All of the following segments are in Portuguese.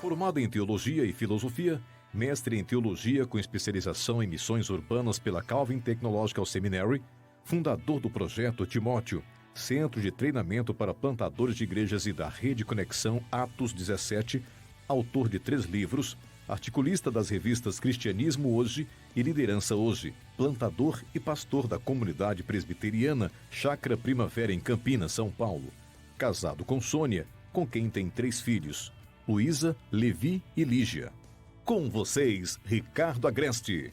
Formado em Teologia e Filosofia, mestre em Teologia com especialização em Missões Urbanas pela Calvin Technological Seminary, fundador do projeto Timóteo, Centro de Treinamento para Plantadores de Igrejas e da Rede Conexão Atos 17, autor de 3 livros, articulista das revistas Cristianismo Hoje e Liderança Hoje, plantador e pastor da comunidade presbiteriana Chácara Primavera em Campinas, São Paulo. Casado com Sônia, com quem tem 3 filhos, Luísa, Levi e Lígia. Com vocês, Ricardo Agreste.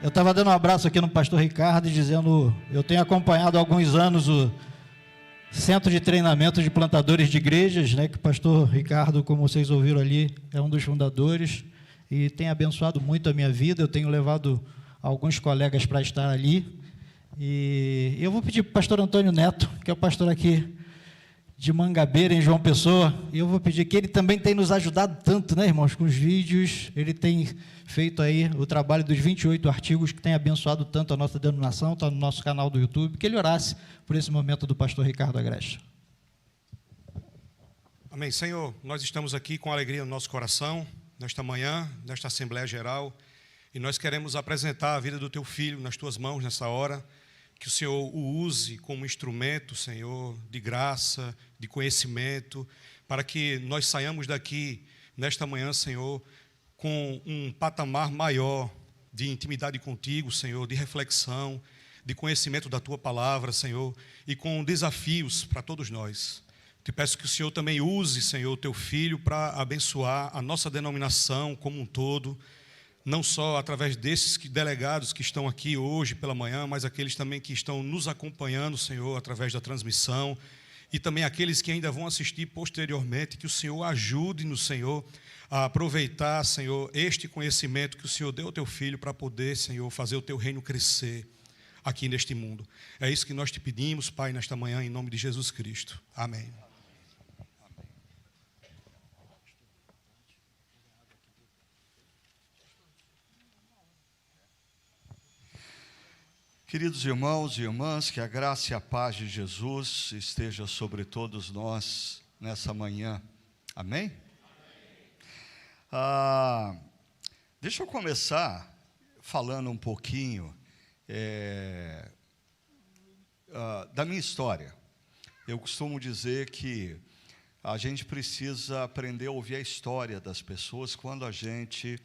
Eu estava dando um abraço aqui no pastor Ricardo, dizendo, eu tenho acompanhado há alguns anos o Centro de Treinamento de Plantadores de Igrejas, né, que o pastor Ricardo, como vocês ouviram ali, é um dos fundadores, e tem abençoado muito a minha vida. Eu tenho levado alguns colegas para estar ali, e eu vou pedir para o pastor Antônio Neto, que é o pastor aqui de Mangabeira, em João Pessoa, e eu vou pedir que ele também tem nos ajudado tanto, né, irmãos, com os vídeos. Ele tem feito aí o trabalho dos 28 artigos que tem abençoado tanto a nossa denominação, está no nosso canal do YouTube, que ele orasse por esse momento do pastor Ricardo Agreste. Amém. Senhor, nós estamos aqui com alegria no nosso coração, nesta manhã, nesta Assembleia Geral, e nós queremos apresentar a vida do Teu Filho nas Tuas mãos nessa hora, que o Senhor o use como instrumento, Senhor, de graça, de conhecimento, para que nós saiamos daqui, nesta manhã, Senhor, com um patamar maior de intimidade contigo, Senhor, de reflexão, de conhecimento da Tua Palavra, Senhor, e com desafios para todos nós. Te peço que o Senhor também use, Senhor, o Teu Filho para abençoar a nossa denominação como um todo, não só através desses delegados que estão aqui hoje pela manhã, mas aqueles também que estão nos acompanhando, Senhor, através da transmissão, e também aqueles que ainda vão assistir posteriormente. Que o Senhor ajude-nos, Senhor, a aproveitar, Senhor, este conhecimento que o Senhor deu ao Teu Filho para poder, Senhor, fazer o Teu reino crescer aqui neste mundo. É isso que nós te pedimos, Pai, nesta manhã, em nome de Jesus Cristo. Amém. Queridos irmãos e irmãs, que a graça e a paz de Jesus esteja sobre todos nós nessa manhã. Amém? Deixa eu começar falando um pouquinho da minha história. Eu costumo dizer que a gente precisa aprender a ouvir a história das pessoas. Quando a gente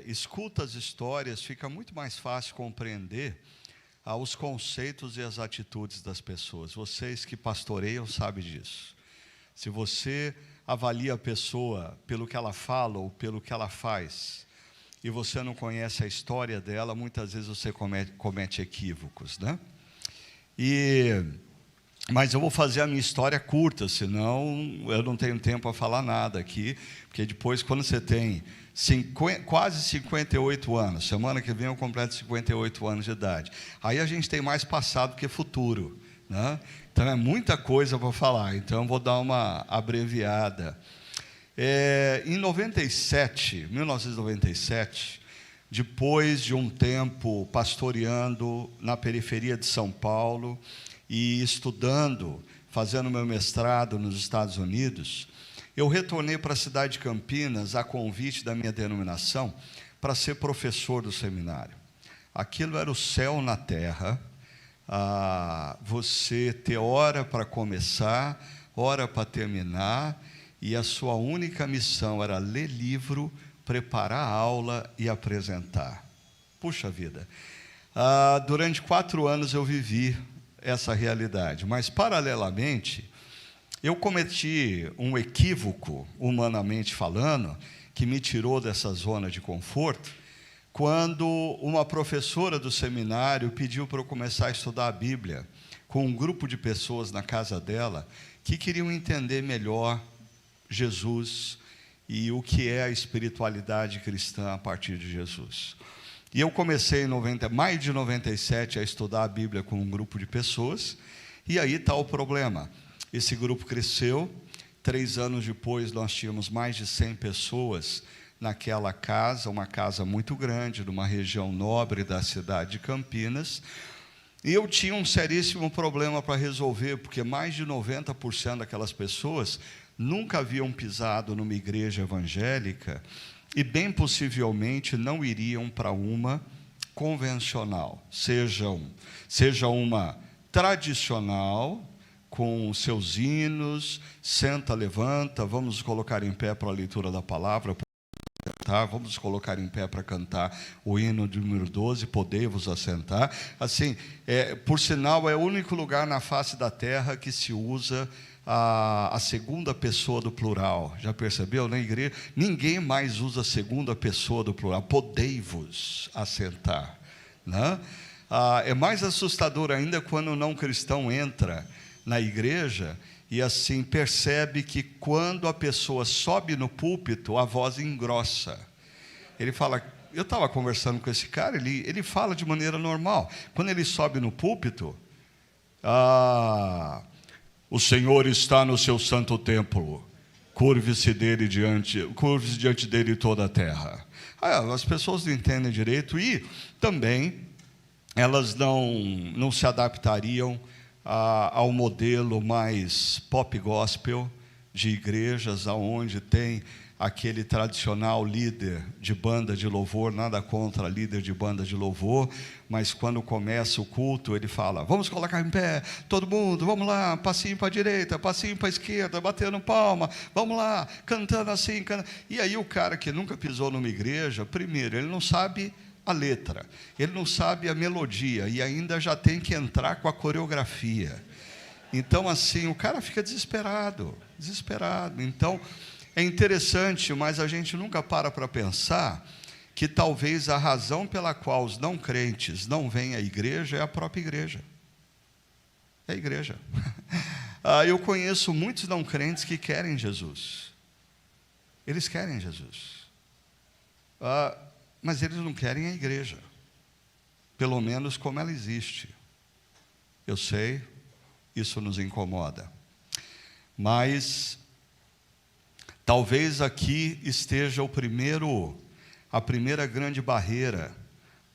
escuta as histórias, fica muito mais fácil compreender os conceitos e as atitudes das pessoas. Vocês que pastoreiam sabem disso. Se você avalia a pessoa pelo que ela fala ou pelo que ela faz, e você não conhece a história dela, muitas vezes você comete equívocos, né? Mas eu vou fazer a minha história curta, senão eu não tenho tempo a falar nada aqui, porque depois, quando você tem quase 58 anos, semana que vem eu completo 58 anos de idade, aí a gente tem mais passado que futuro, né? Então é muita coisa para falar, então eu vou dar uma abreviada. Em 1997, depois de um tempo pastoreando na periferia de São Paulo e estudando, fazendo meu mestrado nos Estados Unidos, eu retornei para a cidade de Campinas a convite da minha denominação para ser professor do seminário. Aquilo era o céu na terra. Você ter hora para começar, hora para terminar, e a sua única missão era ler livro, preparar a aula e apresentar. Puxa vida! Durante 4 anos eu vivi essa realidade, mas paralelamente eu cometi um equívoco, humanamente falando, que me tirou dessa zona de conforto, quando uma professora do seminário pediu para eu começar a estudar a Bíblia com um grupo de pessoas na casa dela que queriam entender melhor Jesus e o que é a espiritualidade cristã a partir de Jesus. E eu comecei em maio de 97 a estudar a Bíblia com um grupo de pessoas, e aí está o problema. Esse grupo cresceu, 3 anos depois nós tínhamos mais de 100 pessoas naquela casa, uma casa muito grande, numa região nobre da cidade de Campinas, E eu tinha um seríssimo problema para resolver, porque mais de 90% daquelas pessoas nunca haviam pisado numa igreja evangélica e bem possivelmente não iriam para uma convencional, seja uma tradicional, com seus hinos, senta, levanta, vamos colocar em pé para a leitura da palavra, tá? Vamos colocar em pé para cantar o hino de número 12, podei-vos assentar. Assim, por sinal, é o único lugar na face da terra que se usa a segunda pessoa do plural. Já percebeu? Na igreja, ninguém mais usa a segunda pessoa do plural. Podei-vos assentar, né? É mais assustador ainda quando o não cristão entra na igreja e assim percebe que quando a pessoa sobe no púlpito, a voz engrossa. Ele fala, eu estava conversando com esse cara, ele fala de maneira normal. Quando ele sobe no púlpito, o Senhor está no seu santo templo, curve-se diante dele toda a terra. As pessoas não entendem direito e também elas não se adaptariam ao modelo mais pop gospel de igrejas, aonde tem aquele tradicional líder de banda de louvor, nada contra líder de banda de louvor, mas quando começa o culto, ele fala, vamos colocar em pé, todo mundo, vamos lá, passinho para a direita, passinho para a esquerda, batendo palma, vamos lá, cantando assim, E aí o cara que nunca pisou numa igreja, primeiro, ele não sabe a letra, ele não sabe a melodia e ainda já tem que entrar com a coreografia. Então, assim, o cara fica desesperado. Então, é interessante, mas a gente nunca para pensar que talvez a razão pela qual os não crentes não vêm à igreja é a própria igreja. É a igreja. Eu conheço muitos não crentes que querem Jesus. Eles querem Jesus. Mas eles não querem a igreja, pelo menos como ela existe. Eu sei, isso nos incomoda. Mas talvez aqui esteja a primeira grande barreira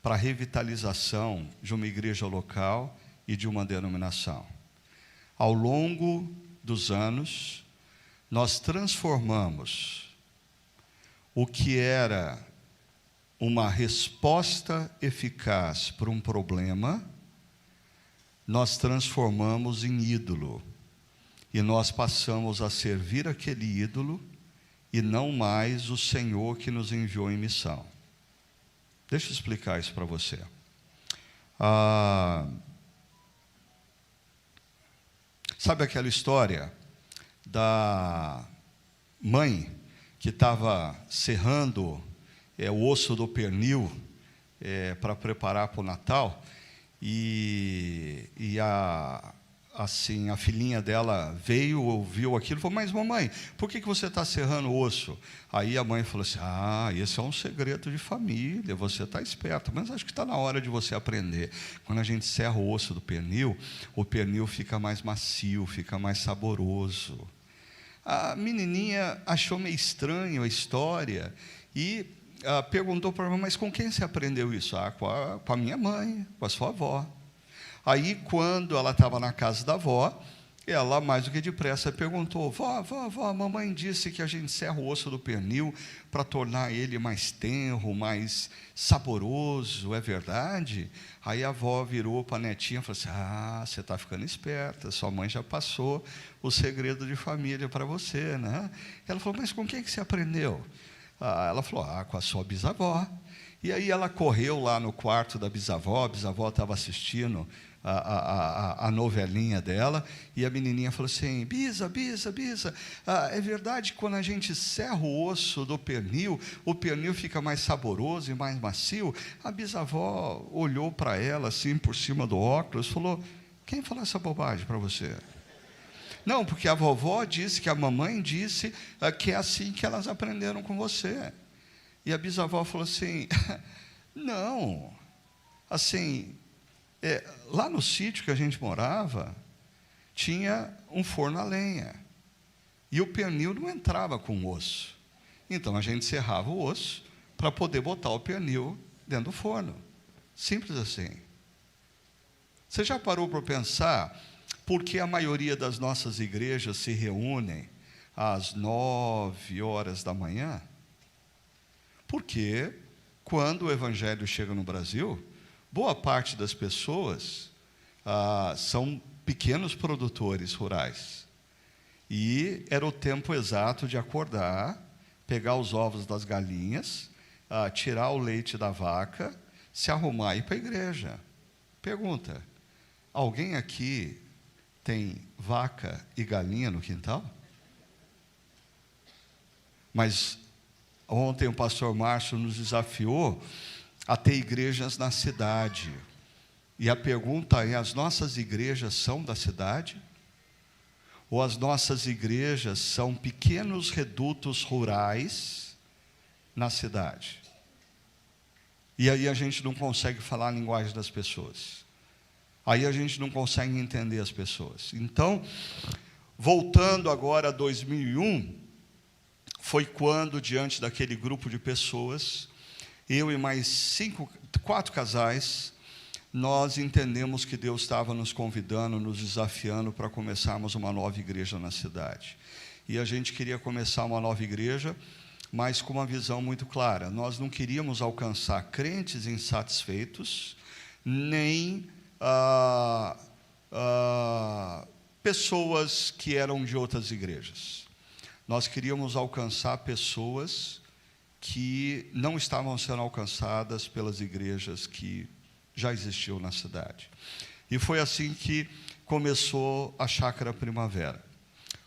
para a revitalização de uma igreja local e de uma denominação. Ao longo dos anos, nós transformamos o que era uma resposta eficaz para um problema, nós transformamos em ídolo. E nós passamos a servir aquele ídolo e não mais o Senhor que nos enviou em missão. Deixa eu explicar isso para você. Sabe aquela história da mãe que estava serrando o osso do pernil para preparar para o Natal, e a filhinha dela veio, ouviu aquilo, falou, mas mamãe, por que você está serrando o osso? Aí a mãe falou assim, esse é um segredo de família, você está esperto, mas acho que está na hora de você aprender. Quando a gente serra o osso do pernil, o pernil fica mais macio, fica mais saboroso. A menininha achou meio estranho a história e perguntou para a mãe, mas com quem você aprendeu isso? Com a minha mãe, com a sua avó. Aí, quando ela estava na casa da avó, ela, mais do que depressa, perguntou, vó, a mamãe disse que a gente serra o osso do pernil para tornar ele mais tenro, mais saboroso, é verdade? Aí a avó virou para a netinha e falou assim, você está ficando esperta, sua mãe já passou o segredo de família para você, né? Ela falou, mas com quem que você aprendeu? Ela falou, com a sua bisavó. E aí ela correu lá no quarto da bisavó, a bisavó estava assistindo a novelinha dela, e a menininha falou assim, bisa, é verdade que quando a gente serra o osso do pernil, o pernil fica mais saboroso e mais macio? A bisavó olhou para ela assim, por cima do óculos, falou, quem falou essa bobagem para você? Não, porque a vovó disse, que a mamãe disse, que é assim que elas aprenderam com você. E a bisavó falou assim, não, assim, lá no sítio que a gente morava, tinha um forno a lenha, e o pernil não entrava com osso, então a gente serrava o osso, para poder botar o pernil dentro do forno, simples assim. Você já parou para pensar por que a maioria das nossas igrejas se reúnem às 9 horas da manhã? Porque quando o evangelho chega no Brasil, boa parte das pessoas são pequenos produtores rurais. E era o tempo exato de acordar, pegar os ovos das galinhas, tirar o leite da vaca, se arrumar e ir para a igreja. Pergunta: alguém aqui tem vaca e galinha no quintal? Mas ontem o pastor Márcio nos desafiou a ter igrejas na cidade. E a pergunta é: as nossas igrejas são da cidade? Ou as nossas igrejas são pequenos redutos rurais na cidade? E aí a gente não consegue falar a linguagem das pessoas. Aí a gente não consegue entender as pessoas. Então, voltando agora a 2001, foi quando, diante daquele grupo de pessoas, eu e mais 4 casais, nós entendemos que Deus estava nos convidando, nos desafiando para começarmos uma nova igreja na cidade. E a gente queria começar uma nova igreja, mas com uma visão muito clara. Nós não queríamos alcançar crentes insatisfeitos, nem pessoas que eram de outras igrejas. Nós queríamos alcançar pessoas que não estavam sendo alcançadas pelas igrejas que já existiam na cidade. E foi assim que começou a Chácara Primavera.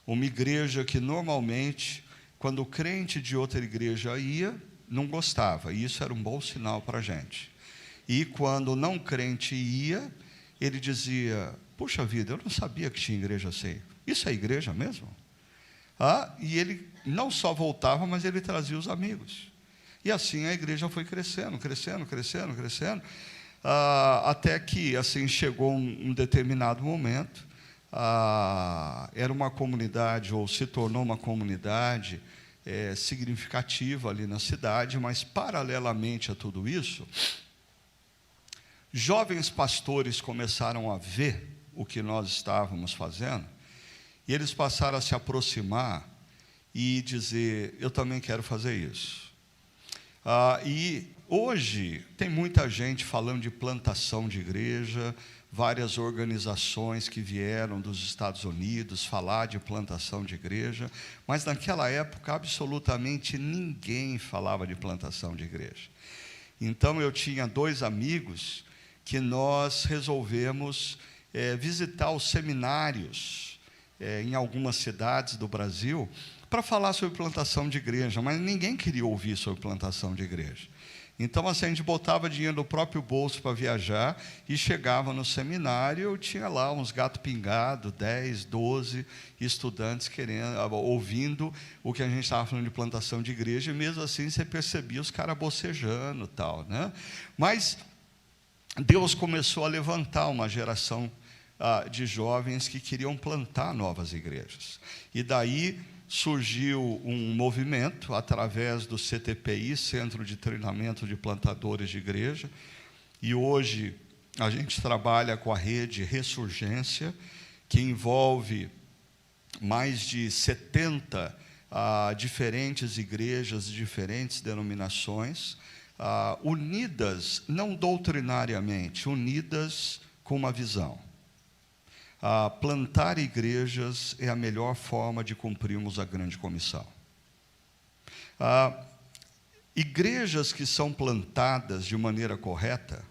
Uma igreja que normalmente, quando o crente de outra igreja ia, não gostava, e isso era um bom sinal para a gente. E quando o não crente ia, ele dizia: puxa vida, eu não sabia que tinha igreja assim. Isso é igreja mesmo? E ele não só voltava, mas ele trazia os amigos. E assim a igreja foi crescendo, até que assim chegou um determinado momento, era uma comunidade, ou se tornou uma comunidade significativa ali na cidade, mas paralelamente a tudo isso, jovens pastores começaram a ver o que nós estávamos fazendo, e eles passaram a se aproximar e dizer: eu também quero fazer isso. E hoje tem muita gente falando de plantação de igreja, várias organizações que vieram dos Estados Unidos falar de plantação de igreja, mas naquela época absolutamente ninguém falava de plantação de igreja. Então eu tinha 2 amigos que nós resolvemos visitar os seminários em algumas cidades do Brasil para falar sobre plantação de igreja, mas ninguém queria ouvir sobre plantação de igreja. Então, assim, a gente botava dinheiro no próprio bolso para viajar e chegava no seminário, eu tinha lá uns gato pingado, 10, 12 estudantes ouvindo o que a gente estava falando de plantação de igreja, e mesmo assim você percebia os caras bocejando e tal, né? Mas Deus começou a levantar uma geração de jovens que queriam plantar novas igrejas. E daí surgiu um movimento através do CTPI, Centro de Treinamento de Plantadores de Igreja, e hoje a gente trabalha com a rede Ressurgência, que envolve mais de 70 diferentes igrejas de diferentes denominações, unidas, não doutrinariamente, unidas com uma visão. Plantar igrejas é a melhor forma de cumprirmos a grande comissão. Igrejas que são plantadas de maneira correta,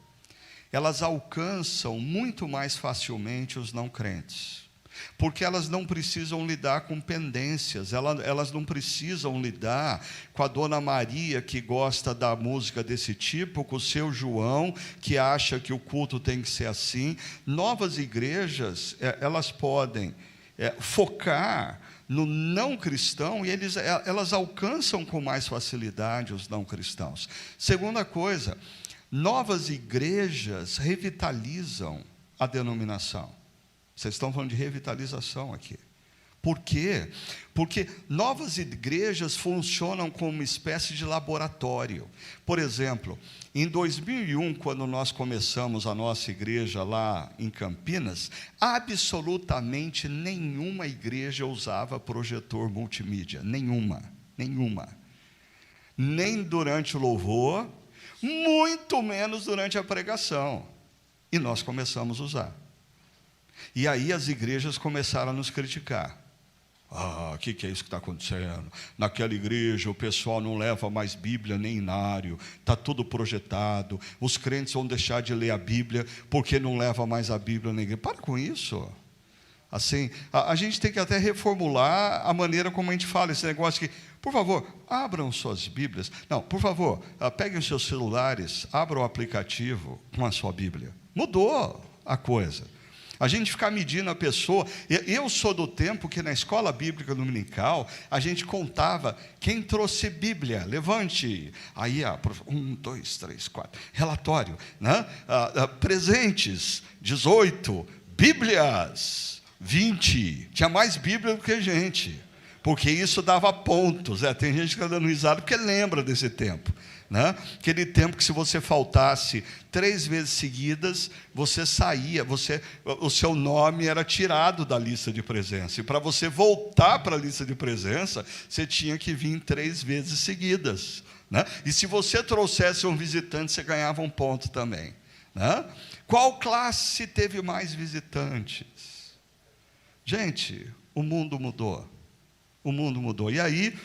elas alcançam muito mais facilmente os não crentes, porque elas não precisam lidar com pendências, elas não precisam lidar com a Dona Maria que gosta da música desse tipo, com o seu João que acha que o culto tem que ser assim. Novas igrejas, elas podem focar no não cristão, e elas alcançam com mais facilidade os não cristãos. Segunda coisa, novas igrejas revitalizam a denominação. Vocês estão falando de revitalização aqui. Por quê? Porque novas igrejas funcionam como uma espécie de laboratório. Por exemplo, em 2001, quando nós começamos a nossa igreja lá em Campinas, absolutamente nenhuma igreja usava projetor multimídia. Nenhuma. Nem durante o louvor, muito menos durante a pregação. E nós começamos a usar. E aí as igrejas começaram a nos criticar. O que é isso que está acontecendo? Naquela igreja o pessoal não leva mais Bíblia nem inário, está tudo projetado, os crentes vão deixar de ler a Bíblia porque não leva mais a Bíblia na igreja. Para com isso. Assim, a gente tem que até reformular a maneira como a gente fala esse negócio que, por favor, abram suas Bíblias. Não, por favor, peguem os seus celulares, abram o aplicativo com a sua Bíblia. Mudou a coisa. A gente ficar medindo a pessoa. Eu sou do tempo que na escola bíblica dominical, a gente contava quem trouxe Bíblia. Levante. Aí, 1, 2, 3, 4. Relatório. Né? Presentes, 18. Bíblias, 20. Tinha mais Bíblia do que gente. Porque isso dava pontos. Tem gente que está dando risada porque lembra desse tempo. Né? Aquele tempo que se você faltasse 3 vezes seguidas, você saía, o seu nome era tirado da lista de presença. E para você voltar para a lista de presença, você tinha que vir 3 vezes seguidas. Né? E se você trouxesse um visitante, você ganhava um ponto também. Né? Qual classe teve mais visitantes? Gente, o mundo mudou. O mundo mudou. E aí,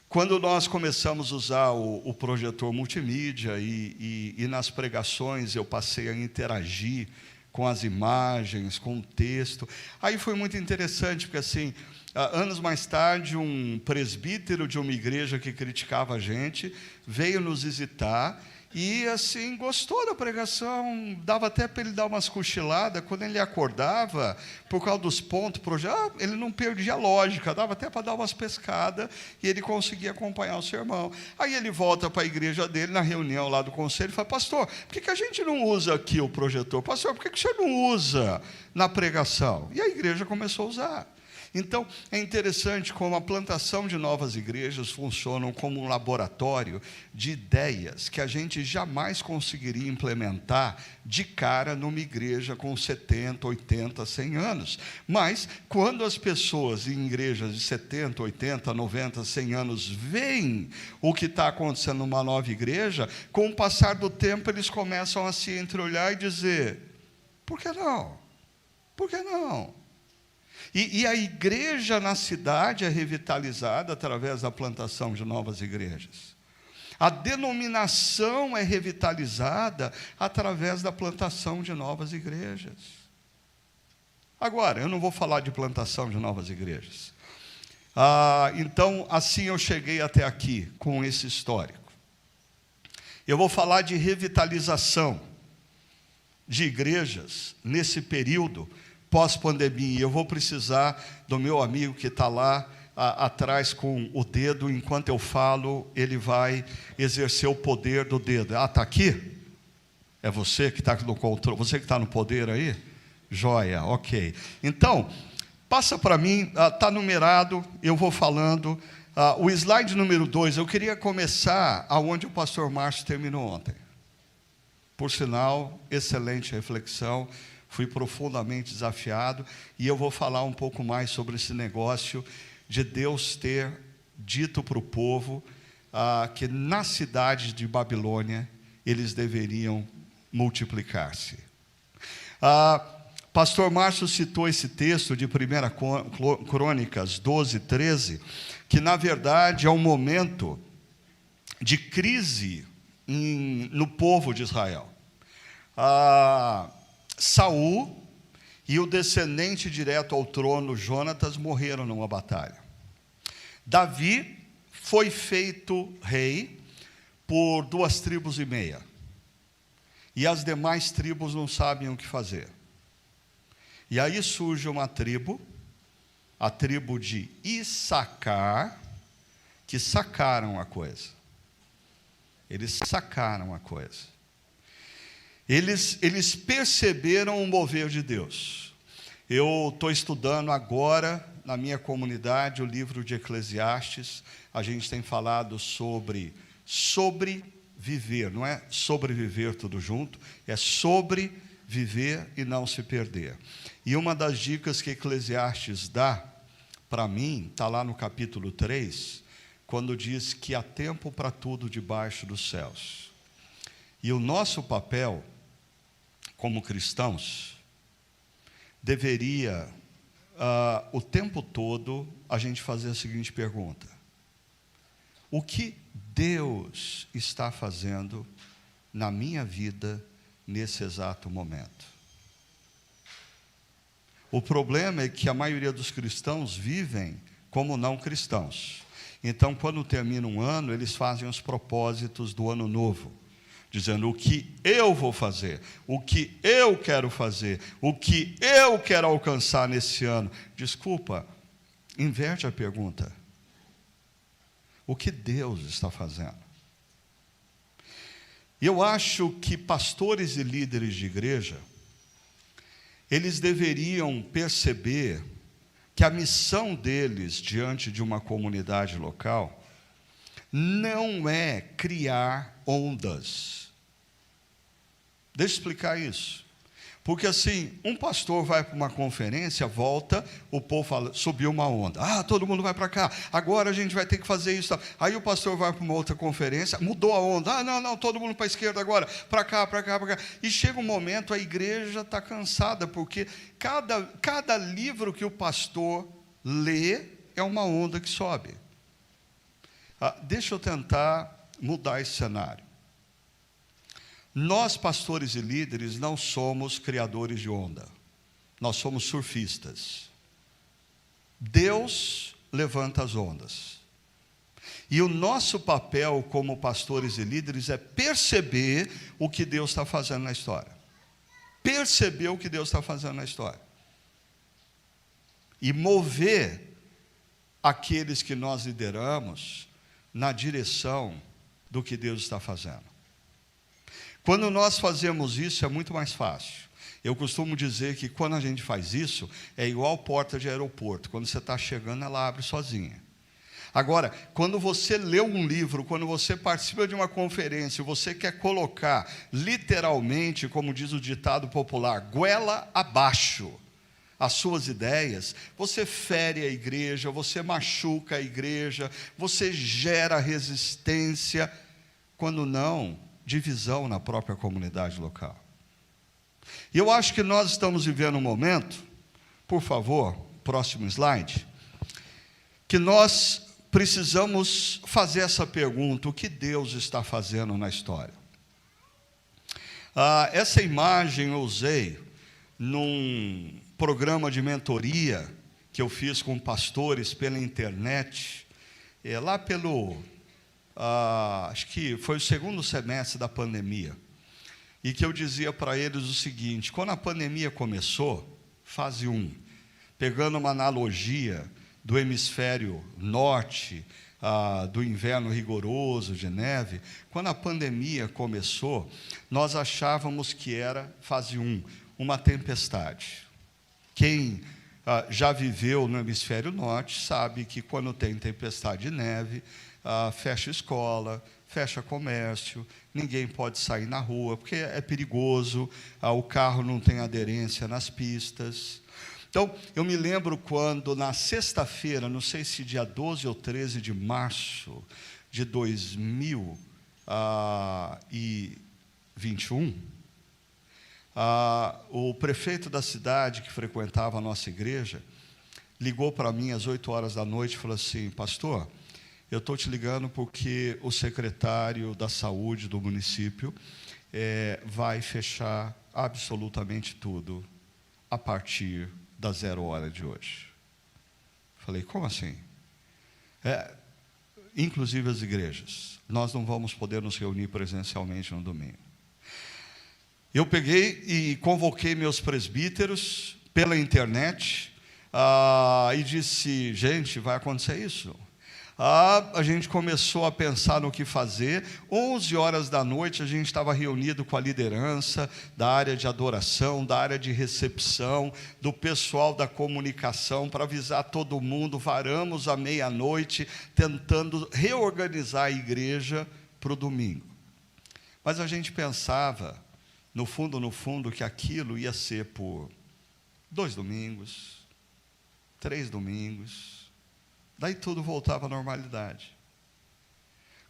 quando nós começamos a usar o projetor multimídia e nas pregações eu passei a interagir com as imagens, com o texto, aí foi muito interessante, porque assim, anos mais tarde, um presbítero de uma igreja que criticava a gente veio nos visitar e assim, gostou da pregação, dava até para ele dar umas cochiladas, quando ele acordava, por causa dos pontos, ele não perdia a lógica, dava até para dar umas pescadas, e ele conseguia acompanhar o sermão. Aí ele volta para a igreja dele, na reunião lá do conselho, e fala, pastor, por que a gente não usa aqui o projetor? Pastor, por que o senhor não usa na pregação? E a igreja começou a usar. Então, é interessante como a plantação de novas igrejas funcionam como um laboratório de ideias que a gente jamais conseguiria implementar de cara numa igreja com 70, 80, 100 anos. Mas, quando as pessoas em igrejas de 70, 80, 90, 100 anos veem o que está acontecendo numa nova igreja, com o passar do tempo eles começam a se entreolhar e dizer, por que não? Por que não? E a igreja na cidade é revitalizada através da plantação de novas igrejas. A denominação é revitalizada através da plantação de novas igrejas. Agora, eu não vou falar de plantação de novas igrejas. Então, assim eu cheguei até aqui, com esse histórico. Eu vou falar de revitalização de igrejas nesse período pós-pandemia. Eu vou precisar do meu amigo que está lá atrás com o dedo, enquanto eu falo, ele vai exercer o poder do dedo. Está aqui? É você que está no controle, você que está no poder aí? Joia, ok. Então, passa para mim, está numerado, eu vou falando. O slide número 2, eu queria começar aonde o pastor Márcio terminou ontem. Por sinal, excelente reflexão. Fui profundamente desafiado, e eu vou falar um pouco mais sobre esse negócio de Deus ter dito para o povo que nas cidades de Babilônia eles deveriam multiplicar-se. Pastor Márcio citou esse texto de 1 Crônicas 12, 13, que na verdade é um momento de crise no povo de Israel. Saul e o descendente direto ao trono, Jonatas, morreram numa batalha. Davi foi feito rei por 2,5 tribos. E as demais tribos não sabem o que fazer. E aí surge uma tribo, a tribo de Issacar, que sacaram a coisa. Eles sacaram a coisa. Eles perceberam o mover de Deus. Eu estou estudando agora, na minha comunidade o livro de Eclesiastes. A gente tem falado sobre viver, não é sobreviver tudo junto, é sobre viver e não se perder. E uma das dicas que Eclesiastes dá para mim, está lá no capítulo 3, quando diz que há tempo para tudo debaixo dos céus. E o nosso papel, como cristãos, deveria, o tempo todo, a gente fazer a seguinte pergunta: o que Deus está fazendo na minha vida nesse exato momento? O problema é que a maioria dos cristãos vivem como não cristãos. Então, quando termina um ano, eles fazem os propósitos do ano novo, dizendo o que eu vou fazer, o que eu quero fazer, o que eu quero alcançar nesse ano. Desculpa, inverte a pergunta. O que Deus está fazendo? Eu acho que pastores e líderes de igreja, eles deveriam perceber que a missão deles diante de uma comunidade local não é criar ondas. Deixa eu explicar isso. Porque assim, um pastor vai para uma conferência, volta, o povo fala, subiu uma onda. Todo mundo vai para cá, agora a gente vai ter que fazer isso. Aí o pastor vai para uma outra conferência, mudou a onda. Não, todo mundo para a esquerda agora, para cá. E chega um momento, a igreja está cansada, porque cada livro que o pastor lê é uma onda que sobe. Deixa eu tentar mudar esse cenário. Nós, pastores e líderes, não somos criadores de onda. Nós somos surfistas. Deus levanta as ondas. E o nosso papel como pastores e líderes é perceber o que Deus está fazendo na história. Perceber o que Deus está fazendo na história. E mover aqueles que nós lideramos na direção do que Deus está fazendo. Quando nós fazemos isso, é muito mais fácil. Eu costumo dizer que quando a gente faz isso, é igual porta de aeroporto. Quando você está chegando, ela abre sozinha. Agora, quando você lê um livro, quando você participa de uma conferência, você quer colocar, literalmente, como diz o ditado popular, goela abaixo as suas ideias, você fere a igreja, você machuca a igreja, você gera resistência, quando não, divisão na própria comunidade local. E eu acho que nós estamos vivendo um momento, por favor, próximo slide, que nós precisamos fazer essa pergunta: o que Deus está fazendo na história? Essa imagem eu usei num programa de mentoria que eu fiz com pastores pela internet, lá pelo, acho que foi o segundo semestre da pandemia, e que eu dizia para eles o seguinte: quando a pandemia começou, fase 1, pegando uma analogia do hemisfério norte, do inverno rigoroso de neve, quando a pandemia começou, nós achávamos que era fase 1, uma tempestade. Quem já viveu no hemisfério norte sabe que quando tem tempestade de neve, fecha escola, fecha comércio, ninguém pode sair na rua, porque é perigoso, o carro não tem aderência nas pistas. Então, eu me lembro quando, na sexta-feira, não sei se dia 12 ou 13 de março de 2021, o prefeito da cidade, que frequentava a nossa igreja, ligou para mim às 8 horas da noite e falou assim: pastor, eu estou te ligando porque o secretário da saúde do município vai fechar absolutamente tudo a partir da 0 hora de hoje. Falei, como assim? Inclusive as igrejas, nós não vamos poder nos reunir presencialmente no domingo. Eu peguei e convoquei meus presbíteros pela internet e disse: gente, vai acontecer isso. A gente começou a pensar no que fazer. 11 horas da noite a gente estava reunido com a liderança da área de adoração, da área de recepção, do pessoal da comunicação, para avisar todo mundo. Varamos à meia-noite, tentando reorganizar a igreja para o domingo. Mas a gente pensava, no fundo, que aquilo ia ser por 2 domingos, 3 domingos, daí tudo voltava à normalidade.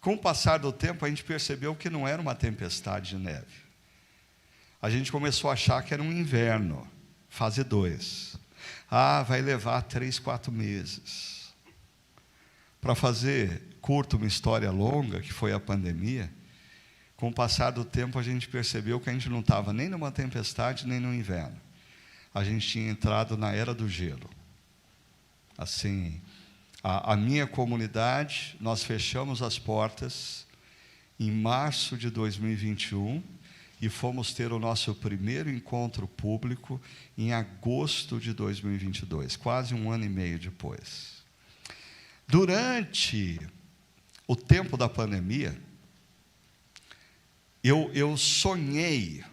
Com o passar do tempo, a gente percebeu que não era uma tempestade de neve. A gente começou a achar que era um inverno, fase 2. Vai levar 3, 4 meses. Para fazer curto uma história longa, que foi a pandemia, com o passar do tempo a gente percebeu que a gente não estava nem numa tempestade, nem no inverno. A gente tinha entrado na era do gelo. Assim, a minha comunidade, nós fechamos as portas em março de 2021 e fomos ter o nosso primeiro encontro público em agosto de 2022, quase 1 ano e meio depois. Durante o tempo da pandemia, eu sonhei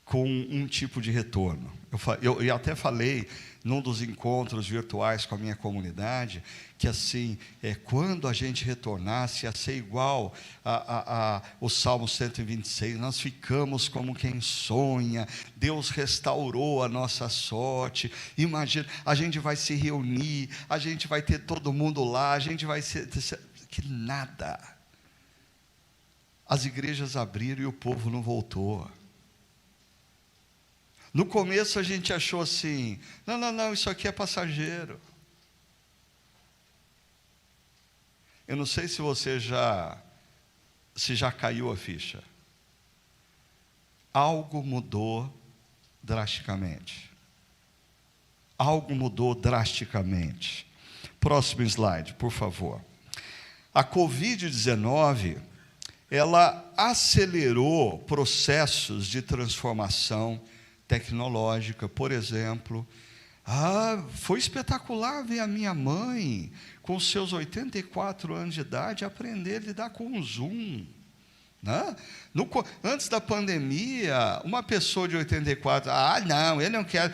com um tipo de retorno. Eu até falei num dos encontros virtuais com a minha comunidade, que assim, quando a gente retornasse, ia ser igual o Salmo 126, nós ficamos como quem sonha, Deus restaurou a nossa sorte, imagina, a gente vai se reunir, a gente vai ter todo mundo lá, a gente vai ser... Que nada. As igrejas abriram e o povo não voltou. No começo a gente achou assim, não, isso aqui é passageiro. Eu não sei se você já caiu a ficha. Algo mudou drasticamente. Algo mudou drasticamente. Próximo slide, por favor. A Covid-19, ela acelerou processos de transformação tecnológica. Por exemplo, foi espetacular ver a minha mãe, com seus 84 anos de idade, aprender a lidar com o Zoom. Né? Antes da pandemia, uma pessoa de 84, não, ele não quer...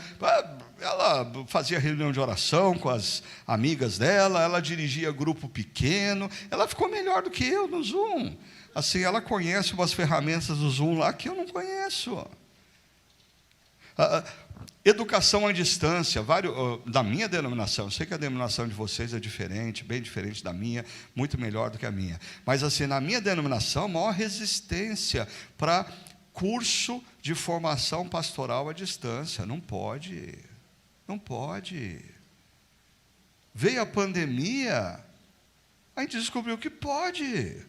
Ela fazia reunião de oração com as amigas dela, ela dirigia grupo pequeno, ela ficou melhor do que eu no Zoom. Assim, ela conhece umas ferramentas do Zoom lá que eu não conheço. Educação à distância, da minha denominação, eu sei que a denominação de vocês é diferente, bem diferente da minha, muito melhor do que a minha, mas assim, na minha denominação, a maior resistência para curso de formação pastoral à distância. Não pode. Veio a pandemia, a gente descobriu que pode.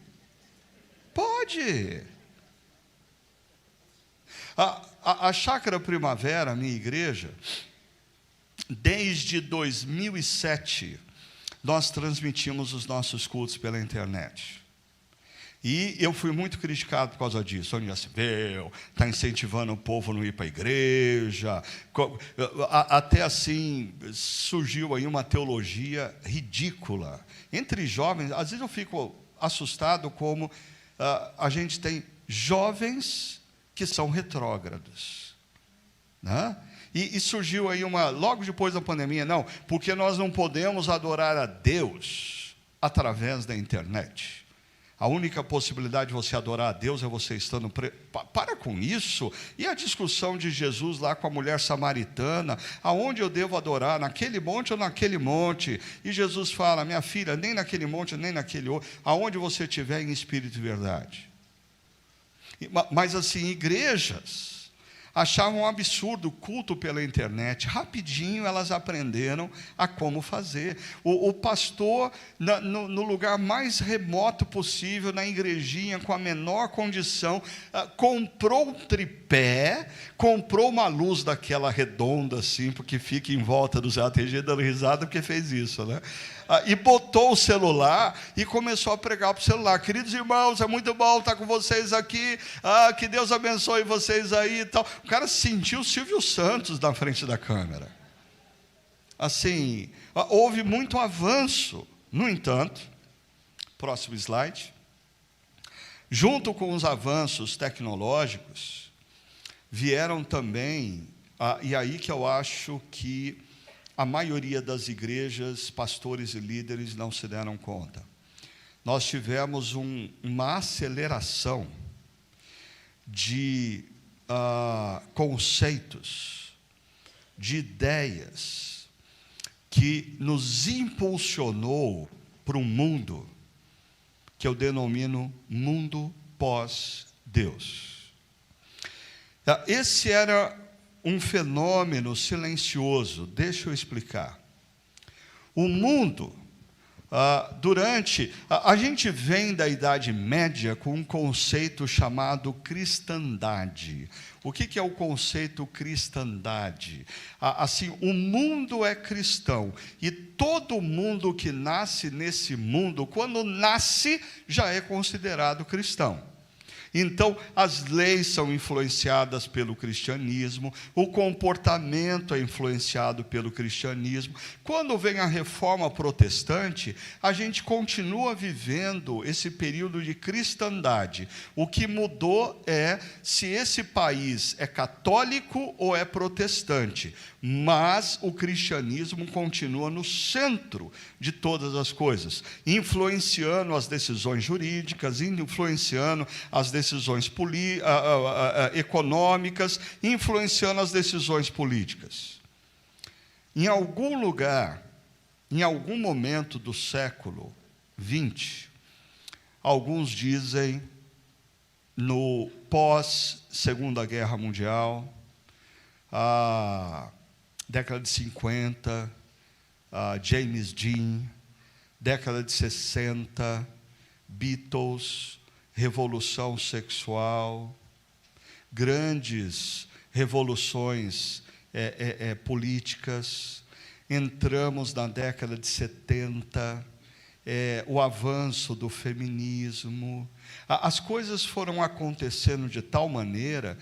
A Chácara Primavera, a minha igreja, desde 2007, nós transmitimos os nossos cultos pela internet. E eu fui muito criticado por causa disso. Onde já está incentivando o povo a não ir para a igreja. Até assim, surgiu aí uma teologia ridícula. Entre jovens, às vezes eu fico assustado como a gente tem jovens que são retrógrados. Né? E surgiu aí logo depois da pandemia, porque nós não podemos adorar a Deus através da internet. A única possibilidade de você adorar a Deus é você estando... Para com isso. E a discussão de Jesus lá com a mulher samaritana, aonde eu devo adorar, naquele monte ou naquele monte? E Jesus fala, minha filha, nem naquele monte, nem naquele outro, aonde você estiver em espírito e verdade. Mas assim, igrejas achavam um absurdo o culto pela internet. Rapidinho elas aprenderam a como fazer. O pastor, no lugar mais remoto possível, na igrejinha, com a menor condição, comprou um tripé, comprou uma luz daquela redonda assim, porque fica em volta do Zé. Tem gente dando risada porque fez isso, né? E botou o celular e começou a pregar para o celular. Queridos irmãos, é muito bom estar com vocês aqui. Que Deus abençoe vocês aí e tal. O cara sentiu o Silvio Santos na frente da câmera. Assim, houve muito avanço, No entanto, próximo slide, junto com os avanços tecnológicos, vieram também, e aí que eu acho que a maioria das igrejas, pastores e líderes não se deram conta. Nós tivemos uma aceleração de conceitos, de ideias, que nos impulsionou para um mundo que eu denomino mundo pós-Deus. Esse era um fenômeno silencioso. Deixa eu explicar. O mundo, a gente vem da Idade Média com um conceito chamado cristandade. O que é o conceito cristandade? Assim, o mundo é cristão, e todo mundo que nasce nesse mundo, quando nasce, já é considerado cristão. Então, as leis são influenciadas pelo cristianismo, o comportamento é influenciado pelo cristianismo. Quando vem a reforma protestante, a gente continua vivendo esse período de cristandade. O que mudou é se esse país é católico ou é protestante, mas o cristianismo continua no centro de todas as coisas, influenciando as decisões jurídicas, influenciando as decisões econômicas, influenciando as decisões políticas. Em algum lugar, em algum momento do século XX, alguns dizem no pós-Segunda Guerra Mundial, década de 50, James Dean, década de 60, Beatles, revolução sexual, grandes revoluções políticas. Entramos na década de 70, o avanço do feminismo. As coisas foram acontecendo de tal maneira,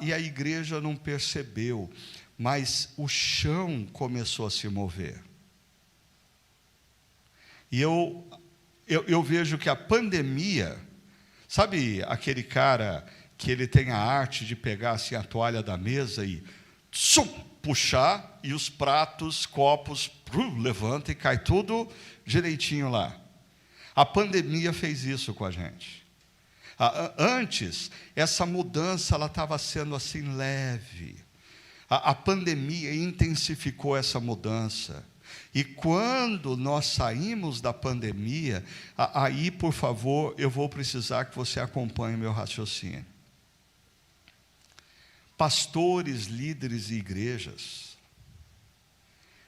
e a igreja não percebeu, mas o chão começou a se mover. E eu vejo que a pandemia, sabe aquele cara que ele tem a arte de pegar assim a toalha da mesa e puxar, e os pratos, copos, levanta e cai tudo direitinho lá. A pandemia fez isso com a gente. Antes, essa mudança ela estava sendo assim leve. A pandemia intensificou essa mudança. E quando nós saímos da pandemia, aí, por favor, eu vou precisar que você acompanhe meu raciocínio. Pastores, líderes e igrejas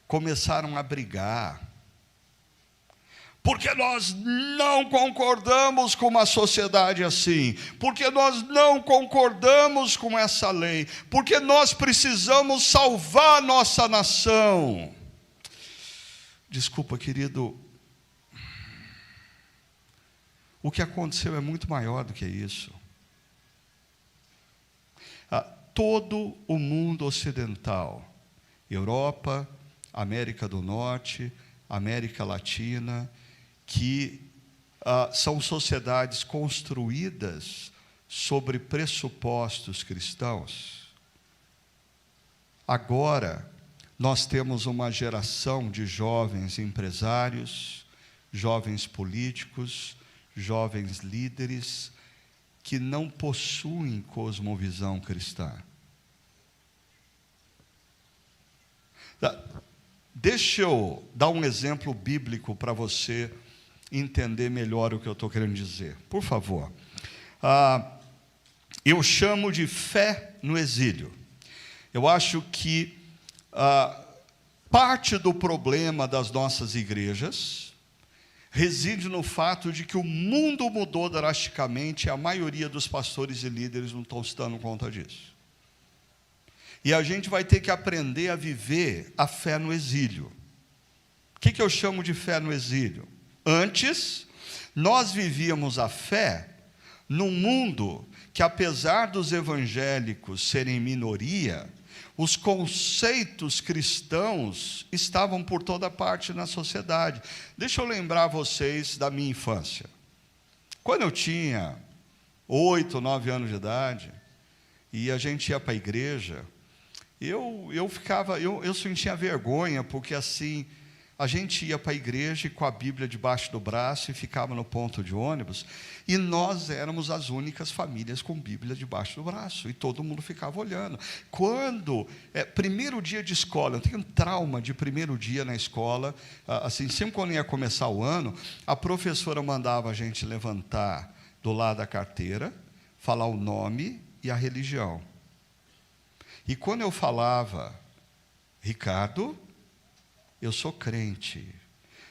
começaram a brigar, porque nós não concordamos com uma sociedade assim, porque nós não concordamos com essa lei, porque nós precisamos salvar nossa nação. Desculpa, querido, o que aconteceu é muito maior do que isso. Todo o mundo ocidental, Europa, América do Norte, América Latina, que são sociedades construídas sobre pressupostos cristãos, agora nós temos uma geração de jovens empresários, jovens políticos, jovens líderes, que não possuem cosmovisão cristã. Deixa eu dar um exemplo bíblico para você entender melhor o que eu estou querendo dizer. Por favor. Eu chamo de fé no exílio. Eu acho que parte do problema das nossas igrejas reside no fato de que o mundo mudou drasticamente e a maioria dos pastores e líderes não estão se dando conta disso. E a gente vai ter que aprender a viver a fé no exílio. O que eu chamo de fé no exílio? Antes, nós vivíamos a fé num mundo que, apesar dos evangélicos serem minoria, os conceitos cristãos estavam por toda parte na sociedade. Deixa eu lembrar vocês da minha infância. Quando eu tinha 8, 9 anos de idade, e a gente ia para a igreja, eu sentia vergonha, porque assim, a gente ia para a igreja com a Bíblia debaixo do braço e ficava no ponto de ônibus, e nós éramos as únicas famílias com Bíblia debaixo do braço, e todo mundo ficava olhando. Primeiro dia de escola, eu tenho um trauma de primeiro dia na escola, assim, sempre quando ia começar o ano, a professora mandava a gente levantar do lado da carteira, falar o nome e a religião. E quando eu falava, Ricardo, eu sou crente,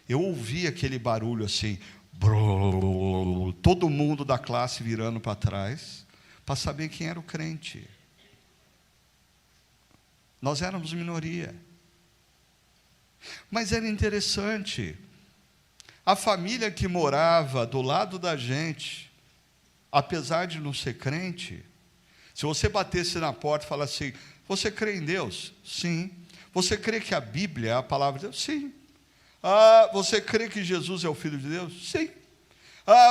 eu ouvia aquele barulho assim, brrr, todo mundo da classe virando para trás, para saber quem era o crente. Nós éramos minoria. Mas era interessante, a família que morava do lado da gente, apesar de não ser crente, se você batesse na porta e falasse assim, você crê em Deus? Sim. Você crê que a Bíblia é a palavra de Deus? Sim. Você crê que Jesus é o Filho de Deus? Sim.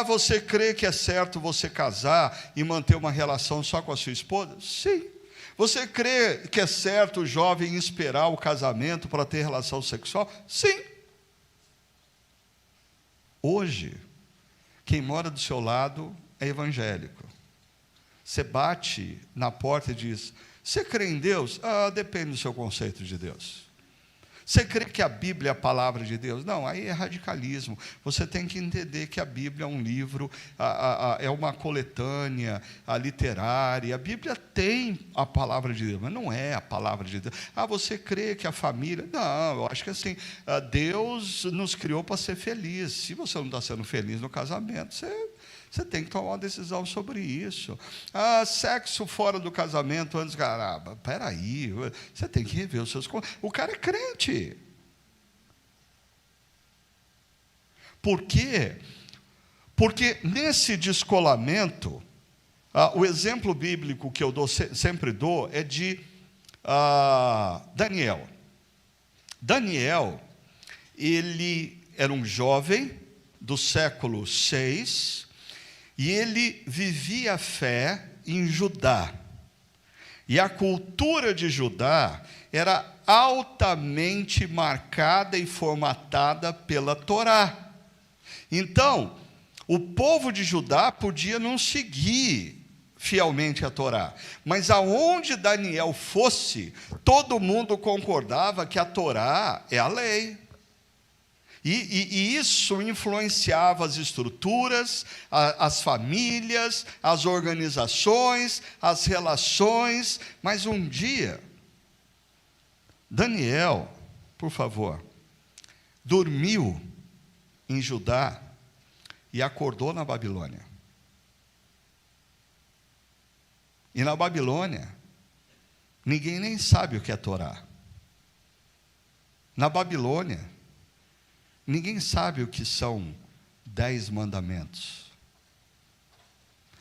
Você crê que é certo você casar e manter uma relação só com a sua esposa? Sim. Você crê que é certo o jovem esperar o casamento para ter relação sexual? Sim. Hoje, quem mora do seu lado é evangélico. Você bate na porta e diz, você crê em Deus? Depende do seu conceito de Deus. Você crê que a Bíblia é a palavra de Deus? Não, aí é radicalismo. Você tem que entender que a Bíblia é um livro, é uma coletânea literária. A Bíblia tem a palavra de Deus, mas não é a palavra de Deus. Você crê que a família... Não, eu acho que assim, Deus nos criou para ser feliz. Se você não está sendo feliz no casamento, você tem que tomar uma decisão sobre isso. Sexo fora do casamento antes, caramba, peraí, você tem que rever os seus... O cara é crente. Por quê? Porque nesse descolamento, o exemplo bíblico que eu sempre dou é de Daniel. Daniel, ele era um jovem do século 6, e ele vivia a fé em Judá. E a cultura de Judá era altamente marcada e formatada pela Torá. Então, o povo de Judá podia não seguir fielmente a Torá, mas aonde Daniel fosse, todo mundo concordava que a Torá é a lei. E isso influenciava as estruturas, as famílias, as organizações, as relações. Mas um dia, Daniel, por favor, dormiu em Judá e acordou na Babilônia. E na Babilônia, ninguém nem sabe o que é Torá. Na Babilônia, ninguém sabe o que são 10 mandamentos.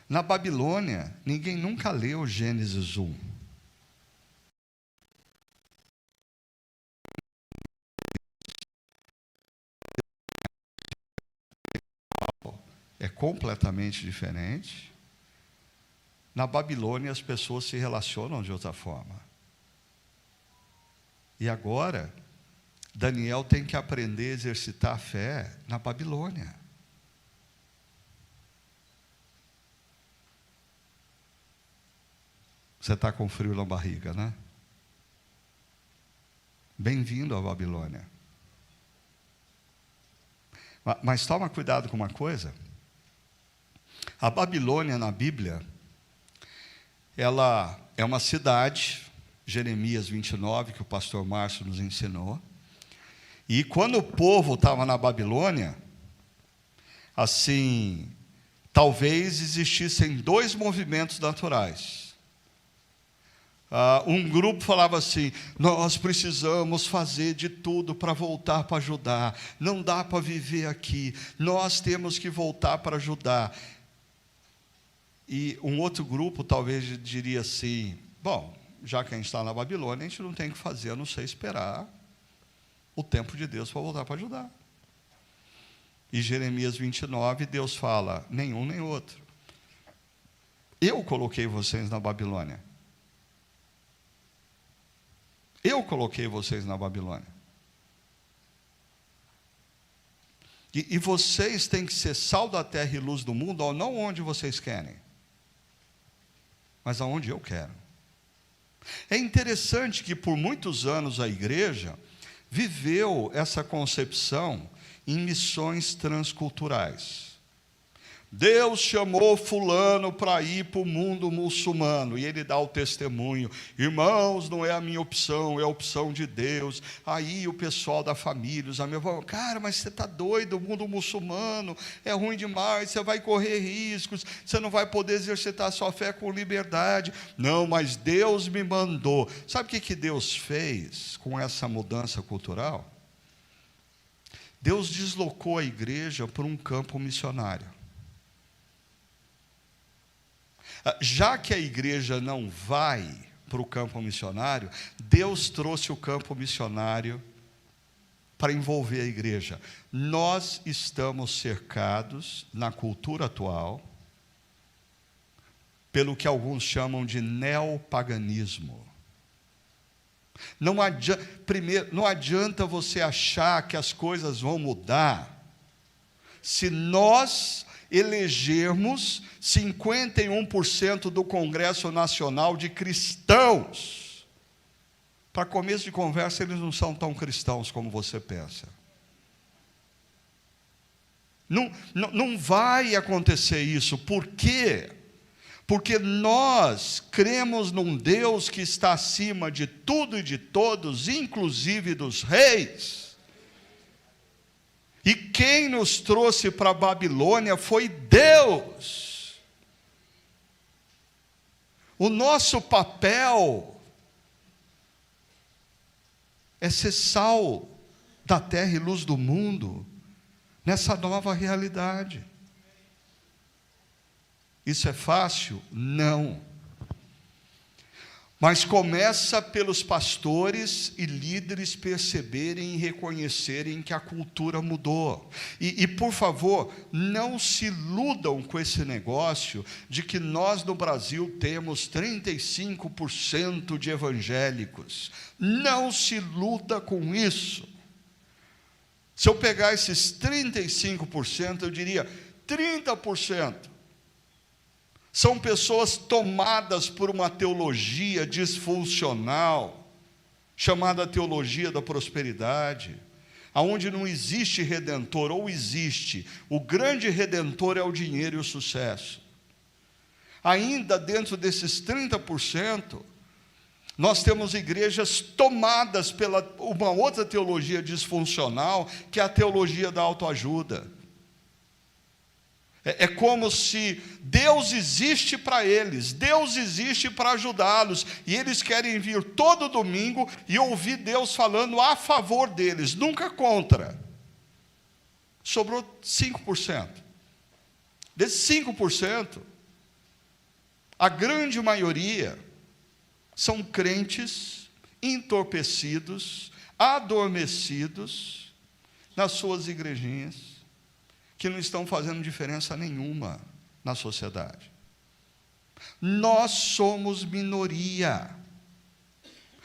Na Babilônia, ninguém nunca leu Gênesis 1. É completamente diferente. Na Babilônia, as pessoas se relacionam de outra forma. E agora, Daniel tem que aprender a exercitar a fé na Babilônia. Você está com frio na barriga, né? Bem-vindo à Babilônia. Mas toma cuidado com uma coisa. A Babilônia na Bíblia, ela é uma cidade, Jeremias 29, que o pastor Márcio nos ensinou. E quando o povo estava na Babilônia, assim, talvez existissem 2 movimentos naturais. Um grupo falava assim, nós precisamos fazer de tudo para voltar para Judá, não dá para viver aqui, nós temos que voltar para Judá. E um outro grupo talvez diria assim, bom, já que a gente está na Babilônia, a gente não tem o que fazer a não ser esperar o tempo de Deus para voltar para ajudar. E Jeremias 29, Deus fala, nenhum nem outro. Eu coloquei vocês na Babilônia. Eu coloquei vocês na Babilônia. E vocês têm que ser sal da terra e luz do mundo, não onde vocês querem, mas aonde eu quero. É interessante que por muitos anos a igreja viveu essa concepção em missões transculturais. Deus chamou fulano para ir para o mundo muçulmano, e ele dá o testemunho, irmãos, não é a minha opção, é a opção de Deus. Aí o pessoal da família, os amigos falam, cara, mas você está doido, o mundo muçulmano é ruim demais, você vai correr riscos, você não vai poder exercitar a sua fé com liberdade. Não, mas Deus me mandou. Sabe o que Deus fez com essa mudança cultural? Deus deslocou a igreja para um campo missionário. Já que a igreja não vai para o campo missionário, Deus trouxe o campo missionário para envolver a igreja. Nós estamos cercados, na cultura atual, pelo que alguns chamam de neopaganismo. Não adianta você achar que as coisas vão mudar se nós elegermos 51% do Congresso Nacional de cristãos. Para começo de conversa, eles não são tão cristãos como você pensa. Não vai acontecer isso. Por quê? Porque nós cremos num Deus que está acima de tudo e de todos, inclusive dos reis. E quem nos trouxe para a Babilônia foi Deus. O nosso papel é ser sal da terra e luz do mundo, nessa nova realidade. Isso é fácil? Não. Mas começa pelos pastores e líderes perceberem e reconhecerem que a cultura mudou. E por favor, não se iludam com esse negócio de que nós no Brasil temos 35% de evangélicos. Não se iluda com isso. Se eu pegar esses 35%, eu diria 30%. São pessoas tomadas por uma teologia disfuncional, chamada teologia da prosperidade, aonde não existe redentor, ou existe, o grande redentor é o dinheiro e o sucesso. Ainda dentro desses 30%, nós temos igrejas tomadas pela uma outra teologia disfuncional, que é a teologia da autoajuda. É como se Deus existe para eles, Deus existe para ajudá-los, e eles querem vir todo domingo e ouvir Deus falando a favor deles, nunca contra. Sobrou 5%. Desses 5%, a grande maioria são crentes entorpecidos, adormecidos nas suas igrejinhas, que não estão fazendo diferença nenhuma na sociedade. Nós somos minoria.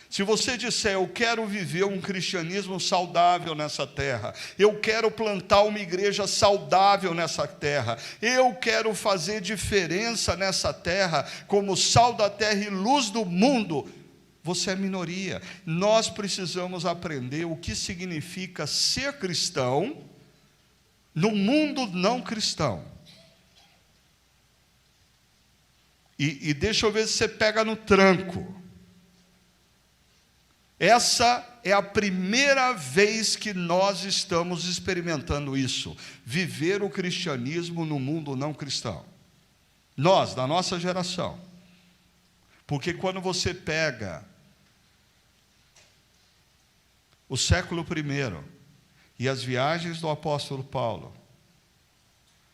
Se você disser, eu quero viver um cristianismo saudável nessa terra, eu quero plantar uma igreja saudável nessa terra, eu quero fazer diferença nessa terra, como sal da terra e luz do mundo, você é minoria. Nós precisamos aprender o que significa ser cristão no mundo não cristão. E deixa eu ver se você pega no tranco. Essa é a primeira vez que nós estamos experimentando isso, viver o cristianismo no mundo não cristão. Nós, da nossa geração. Porque quando você pega o século I e as viagens do apóstolo Paulo,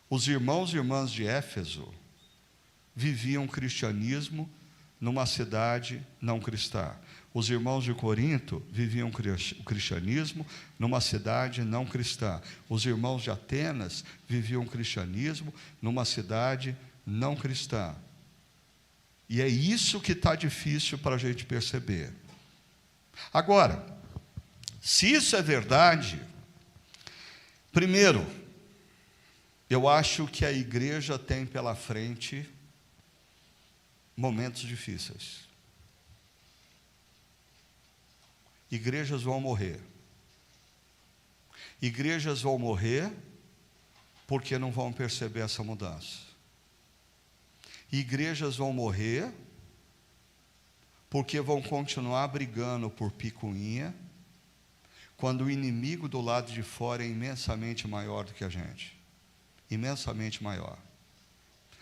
os irmãos e irmãs de Éfeso viviam o cristianismo numa cidade não cristã. Os irmãos de Corinto viviam o cristianismo numa cidade não cristã. Os irmãos de Atenas viviam o cristianismo numa cidade não cristã. E é isso que está difícil para a gente perceber. Agora, se isso é verdade, primeiro, eu acho que a igreja tem pela frente momentos difíceis. Igrejas vão morrer. Igrejas vão morrer porque não vão perceber essa mudança. Igrejas vão morrer porque vão continuar brigando por picuinha, quando o inimigo do lado de fora é imensamente maior do que a gente. Imensamente maior.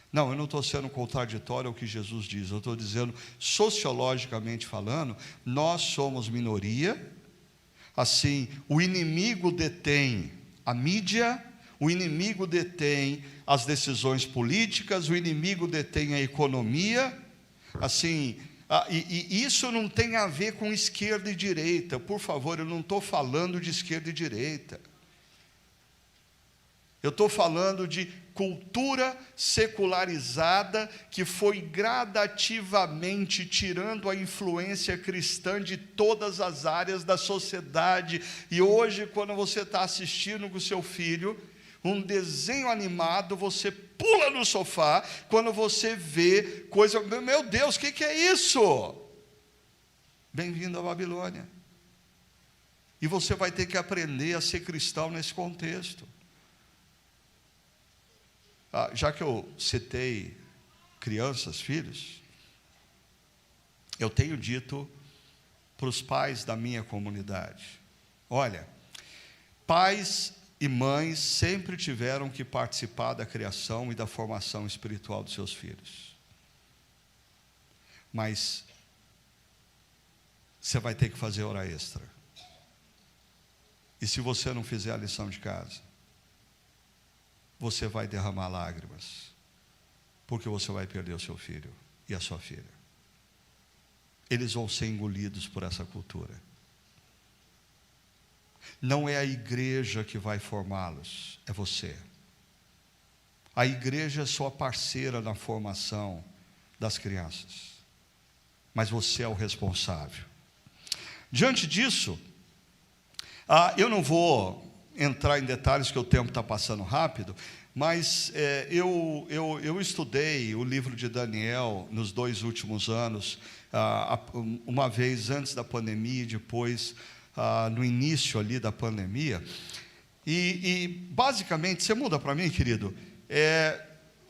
Não, eu não estou sendo contraditório ao que Jesus diz, eu estou dizendo, sociologicamente falando, nós somos minoria, assim, o inimigo detém a mídia, o inimigo detém as decisões políticas, o inimigo detém a economia, assim, e isso não tem a ver com esquerda e direita, por favor, eu não estou falando de esquerda e direita. Eu estou falando de cultura secularizada que foi gradativamente tirando a influência cristã de todas as áreas da sociedade. E hoje, quando você está assistindo com o seu filho um desenho animado, você pula no sofá quando você vê coisa... Meu Deus, o que é isso? Bem-vindo à Babilônia. E você vai ter que aprender a ser cristão nesse contexto. Já que eu citei crianças, filhos, eu tenho dito para os pais da minha comunidade, olha, pais e mães sempre tiveram que participar da criação e da formação espiritual dos seus filhos, mas você vai ter que fazer hora extra, e se você não fizer a lição de casa, você vai derramar lágrimas, porque você vai perder o seu filho e a sua filha. Eles vão ser engolidos por essa cultura. Não é a igreja que vai formá-los, é você. A igreja é sua parceira na formação das crianças, mas você é o responsável. Diante disso, eu não vou entrar em detalhes, que o tempo está passando rápido, mas eu estudei o livro de Daniel nos 2 últimos anos, uma vez antes da pandemia e depois no início ali da pandemia, e basicamente, você muda para mim, querido,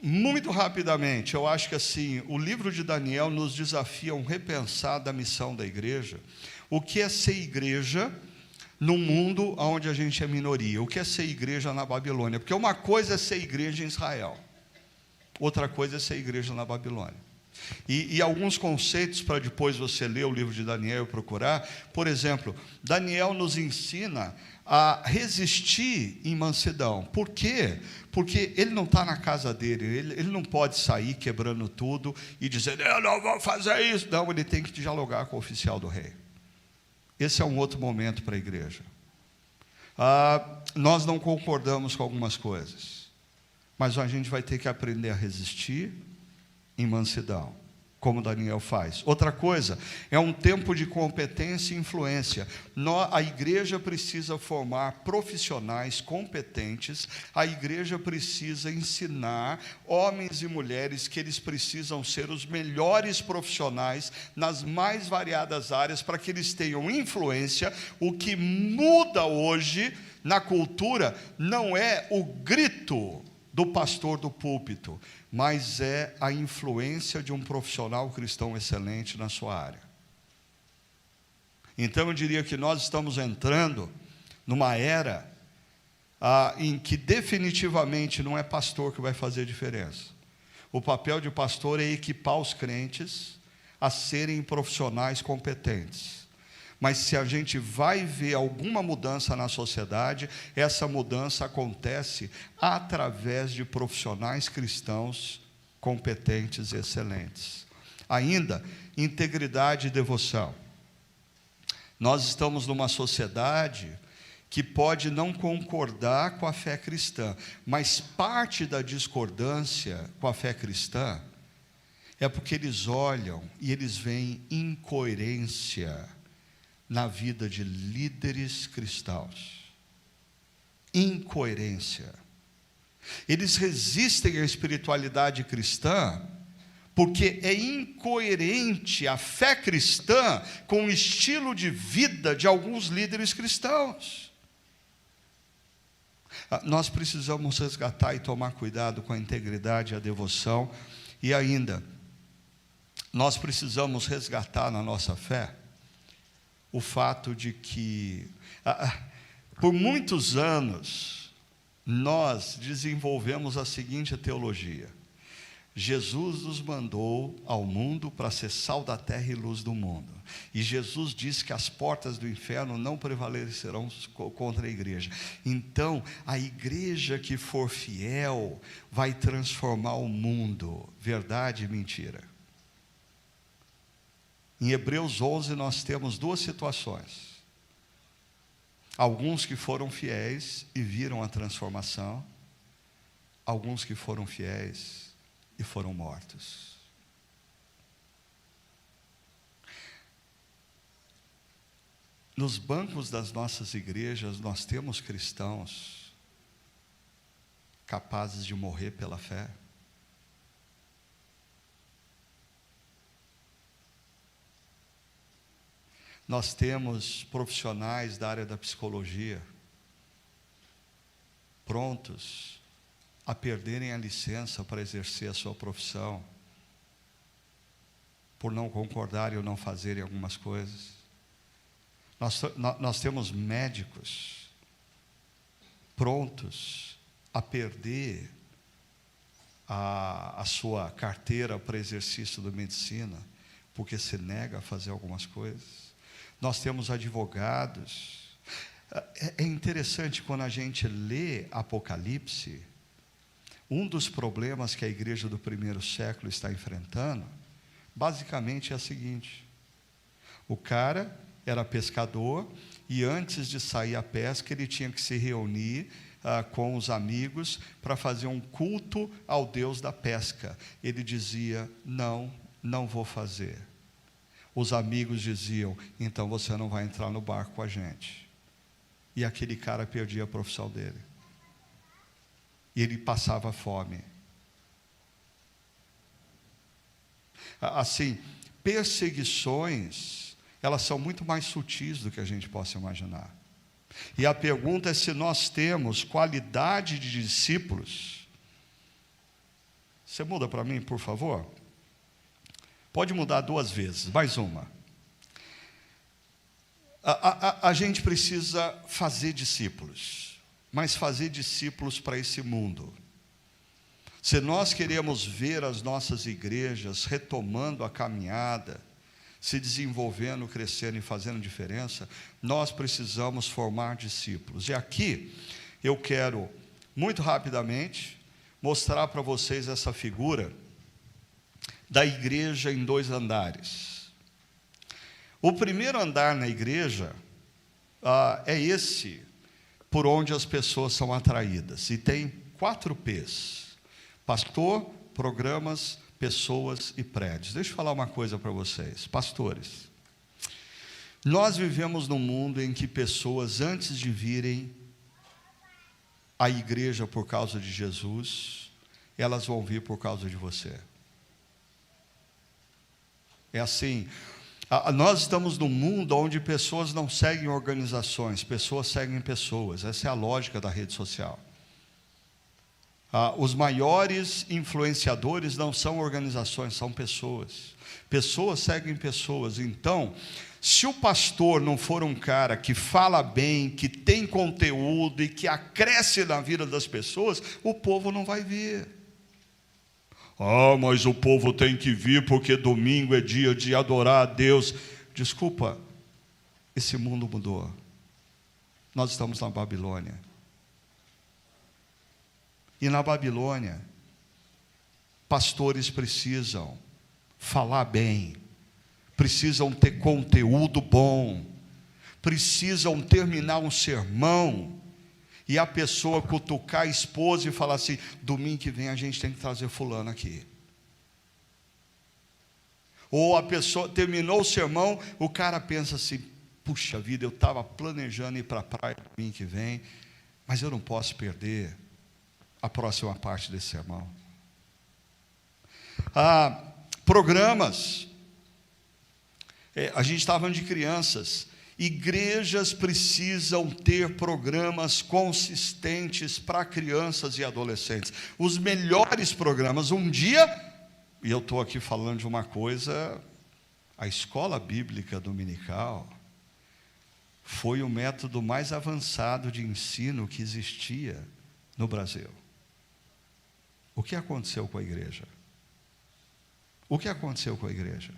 muito rapidamente, eu acho que assim, o livro de Daniel nos desafia a repensar da missão da igreja, o que é ser igreja num mundo onde a gente é minoria, o que é ser igreja na Babilônia, porque uma coisa é ser igreja em Israel, outra coisa é ser igreja na Babilônia, e alguns conceitos para depois você ler o livro de Daniel e procurar, por exemplo, Daniel nos ensina a resistir em mansidão. Por quê? Porque ele não está na casa dele, ele não pode sair quebrando tudo e dizer, eu não vou fazer isso, não, ele tem que dialogar com o oficial do rei. Esse é um outro momento para a igreja. Nós não concordamos com algumas coisas, mas a gente vai ter que aprender a resistir em mansidão, como Daniel faz. Outra coisa, é um tempo de competência e influência. A igreja precisa formar profissionais competentes, a igreja precisa ensinar homens e mulheres que eles precisam ser os melhores profissionais nas mais variadas áreas, para que eles tenham influência. O que muda hoje na cultura não é o grito do pastor do púlpito, mas é a influência de um profissional cristão excelente na sua área. Então eu diria que nós estamos entrando numa era em que definitivamente não é pastor que vai fazer diferença. O papel de pastor é equipar os crentes a serem profissionais competentes. Mas se a gente vai ver alguma mudança na sociedade, essa mudança acontece através de profissionais cristãos competentes e excelentes. Ainda, integridade e devoção. Nós estamos numa sociedade que pode não concordar com a fé cristã, mas parte da discordância com a fé cristã é porque eles olham e eles veem incoerência na vida de líderes cristãos. Incoerência. Eles resistem à espiritualidade cristã porque é incoerente a fé cristã com o estilo de vida de alguns líderes cristãos. Nós precisamos resgatar e tomar cuidado com a integridade e a devoção, e ainda, nós precisamos resgatar na nossa fé o fato de que, por muitos anos, nós desenvolvemos a seguinte teologia: Jesus nos mandou ao mundo para ser sal da terra e luz do mundo. E Jesus disse que as portas do inferno não prevalecerão contra a igreja. Então, a igreja que for fiel vai transformar o mundo. Verdade e mentira? Em Hebreus 11 nós temos duas situações. Alguns que foram fiéis e viram a transformação. Alguns que foram fiéis e foram mortos. Nos bancos das nossas igrejas, nós temos cristãos capazes de morrer pela fé. Nós temos profissionais da área da psicologia prontos a perderem a licença para exercer a sua profissão, por não concordarem ou não fazerem algumas coisas. Nós temos médicos prontos a perder a sua carteira para exercício da medicina, porque se nega a fazer algumas coisas. Nós temos advogados. É interessante quando a gente lê Apocalipse, um dos problemas que a igreja do primeiro século está enfrentando, basicamente é o seguinte: o cara era pescador e antes de sair à pesca ele tinha que se reunir com os amigos para fazer um culto ao Deus da pesca. Ele dizia: não vou fazer. Os amigos diziam: então você não vai entrar no barco com a gente. E aquele cara perdia a profissão dele. E ele passava fome. Assim, perseguições, elas são muito mais sutis do que a gente possa imaginar. E a pergunta é se nós temos qualidade de discípulos. Você muda para mim, por favor? Pode mudar 2 vezes, mais uma. A gente precisa fazer discípulos, mas fazer discípulos para esse mundo. Se nós queremos ver as nossas igrejas retomando a caminhada, se desenvolvendo, crescendo e fazendo diferença, nós precisamos formar discípulos. E aqui eu quero, muito rapidamente, mostrar para vocês essa figura da igreja em 2 andares. O primeiro andar na igreja é esse por onde as pessoas são atraídas. E tem 4 P's: pastor, programas, pessoas e prédios. Deixa eu falar uma coisa para vocês, pastores. Nós vivemos num mundo em que pessoas, antes de virem à igreja por causa de Jesus, elas vão vir por causa de você. É assim, nós estamos num mundo onde pessoas não seguem organizações, pessoas seguem pessoas. Essa é a lógica da rede social. Os maiores influenciadores não são organizações, são pessoas. Pessoas seguem pessoas. Então, se o pastor não for um cara que fala bem, que tem conteúdo e que acresce na vida das pessoas, o povo não vai vir. Mas o povo tem que vir porque domingo é dia de adorar a Deus. Desculpa, esse mundo mudou. Nós estamos na Babilônia. E na Babilônia, pastores precisam falar bem, precisam ter conteúdo bom, precisam terminar um sermão e a pessoa cutucar a esposa e falar assim: domingo que vem a gente tem que trazer fulano aqui. Ou a pessoa terminou o sermão, o cara pensa assim: puxa vida, eu estava planejando ir para a praia domingo que vem, mas eu não posso perder a próxima parte desse sermão. Programas. A gente estava falando de crianças. Igrejas precisam ter programas consistentes para crianças e adolescentes. Os melhores programas. Um dia, e eu estou aqui falando de uma coisa, a escola bíblica dominical foi o método mais avançado de ensino que existia no Brasil. O que aconteceu com a igreja? O que aconteceu com a igreja?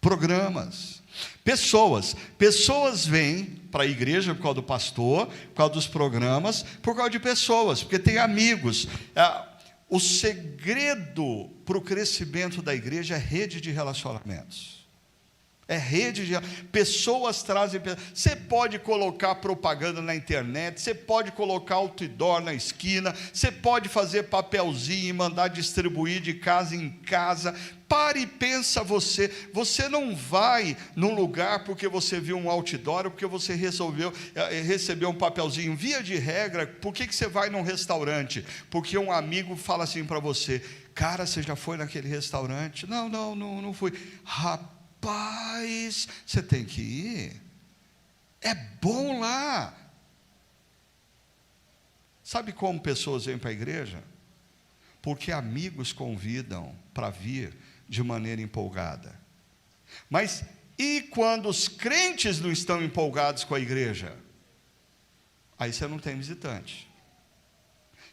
Programas. Pessoas vêm para a igreja por causa do pastor, por causa dos programas, por causa de pessoas, porque tem amigos. O segredo para o crescimento da igreja é rede de relacionamentos. É rede de... Pessoas trazem... Você pode colocar propaganda na internet, você pode colocar outdoor na esquina, você pode fazer papelzinho e mandar distribuir de casa em casa. Pare e pensa você. Você não vai num lugar porque você viu um outdoor ou porque você resolveu receber um papelzinho. Via de regra, por que você vai num restaurante? Porque um amigo fala assim para você: cara, você já foi naquele restaurante? Não fui. Rapaz, você tem que ir. É bom lá. Sabe como pessoas vêm para a igreja? Porque amigos convidam para vir de maneira empolgada. Mas e quando os crentes não estão empolgados com a igreja? Aí você não tem visitante.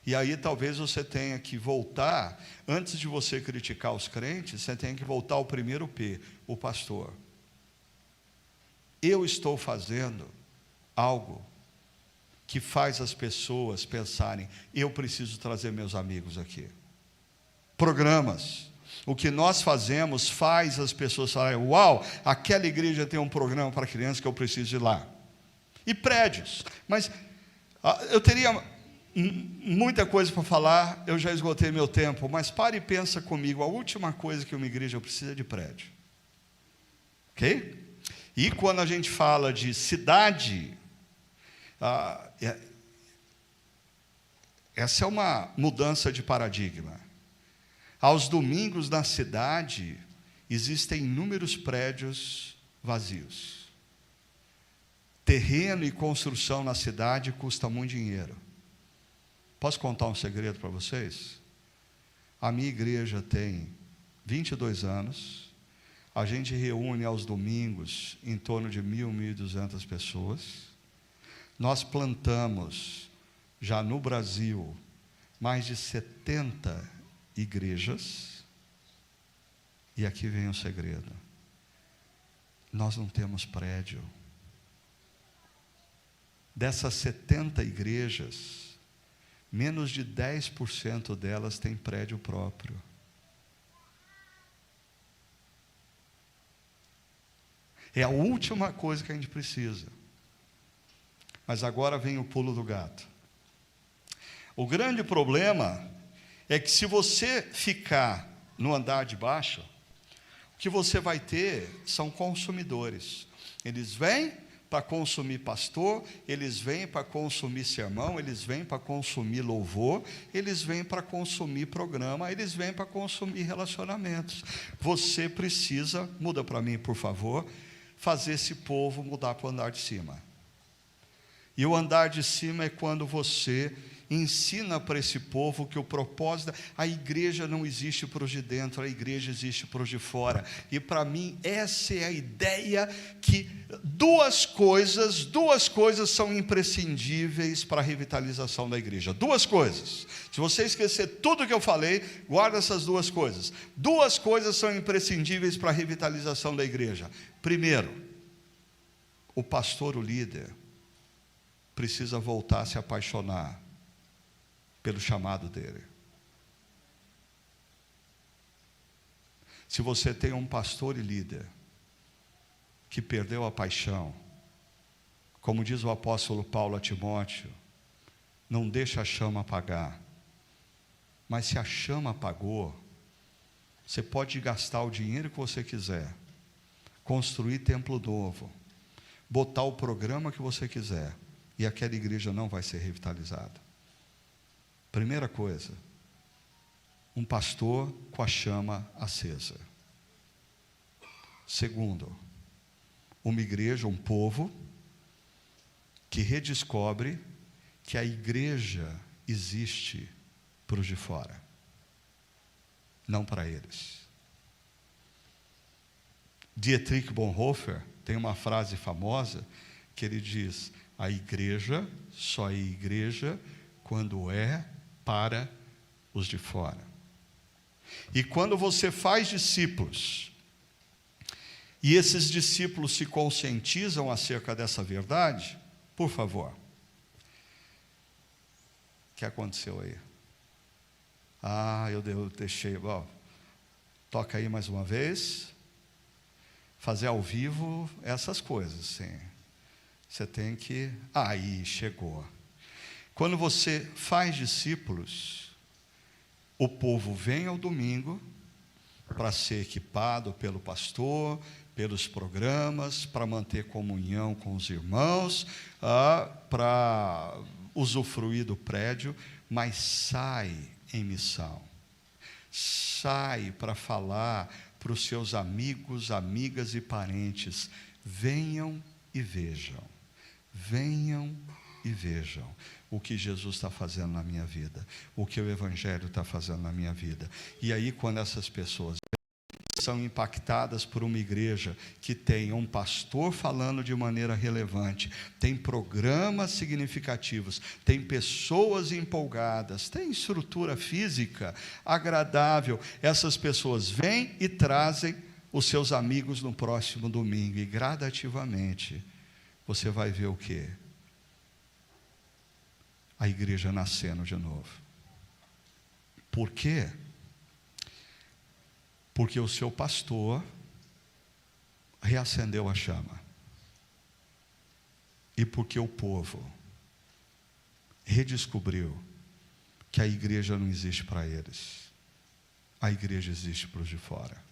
E aí talvez você tenha que voltar, antes de você criticar os crentes, você tem que voltar ao primeiro P, o pastor. Eu estou fazendo algo que faz as pessoas pensarem: eu preciso trazer meus amigos aqui. Programas. O que nós fazemos faz as pessoas falarem: uau, aquela igreja tem um programa para crianças que eu preciso ir lá. E prédios. Mas eu teria muita coisa para falar, eu já esgotei meu tempo, mas pare e pensa comigo: a última coisa que uma igreja precisa é de prédio. Ok? E quando a gente fala de cidade, essa é uma mudança de paradigma. Aos domingos na cidade, existem inúmeros prédios vazios. Terreno e construção na cidade custa muito dinheiro. Posso contar um segredo para vocês? A minha igreja tem 22 anos, a gente reúne aos domingos em torno de 1.000, 1.200 pessoas. Nós plantamos, já no Brasil, mais de 70 igrejas. E aqui vem o segredo: nós não temos prédio. Dessas 70 igrejas, menos de 10% delas têm prédio próprio. É a última coisa que a gente precisa. Mas agora vem o pulo do gato. O grande problema é que se você ficar no andar de baixo, o que você vai ter são consumidores. Eles vêm para consumir pastor, eles vêm para consumir sermão, eles vêm para consumir louvor, eles vêm para consumir programa, eles vêm para consumir relacionamentos. Você precisa, muda para mim por favor, fazer esse povo mudar para o andar de cima. E o andar de cima é quando você ensina para esse povo que o propósito, a igreja não existe para os de dentro, a igreja existe para os de fora. E para mim essa é a ideia, que duas coisas são imprescindíveis para a revitalização da igreja. Duas coisas. Se você esquecer tudo que eu falei, guarda essas duas coisas. Duas coisas são imprescindíveis para a revitalização da igreja. Primeiro, o pastor, o líder, precisa voltar a se apaixonar pelo chamado dele. Se você tem um pastor e líder que perdeu a paixão, como diz o apóstolo Paulo a Timóteo, não deixa a chama apagar. Mas se a chama apagou, você pode gastar o dinheiro que você quiser, construir templo novo, botar o programa que você quiser, e aquela igreja não vai ser revitalizada. Primeira coisa, um pastor com a chama acesa. Segundo, uma igreja, um povo que redescobre que a igreja existe para os de fora, não para eles. Dietrich Bonhoeffer tem uma frase famosa que ele diz: a igreja só é igreja quando é para os de fora. E quando você faz discípulos, e esses discípulos se conscientizam acerca dessa verdade, por favor. O que aconteceu aí? Eu deixei. Toca aí mais uma vez. Fazer ao vivo essas coisas, sim. Você tem que... Aí, chegou. Quando você faz discípulos, o povo vem ao domingo para ser equipado pelo pastor, pelos programas, para manter comunhão com os irmãos, para usufruir do prédio, mas sai em missão. Sai para falar para os seus amigos, amigas e parentes: venham e vejam. Venham e vejam o que Jesus está fazendo na minha vida, o que o Evangelho está fazendo na minha vida. E aí, quando essas pessoas são impactadas por uma igreja que tem um pastor falando de maneira relevante, tem programas significativos, tem pessoas empolgadas, tem estrutura física agradável, essas pessoas vêm e trazem os seus amigos no próximo domingo, e gradativamente você vai ver o quê? A igreja nascendo de novo. Por quê? Porque o seu pastor reacendeu a chama. E porque o povo redescobriu que a igreja não existe para eles. A igreja existe para os de fora.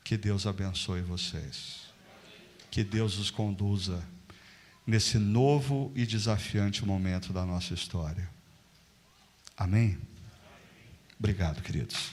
Que Deus abençoe vocês. Que Deus os conduza nesse novo e desafiante momento da nossa história. Amém? Obrigado, queridos.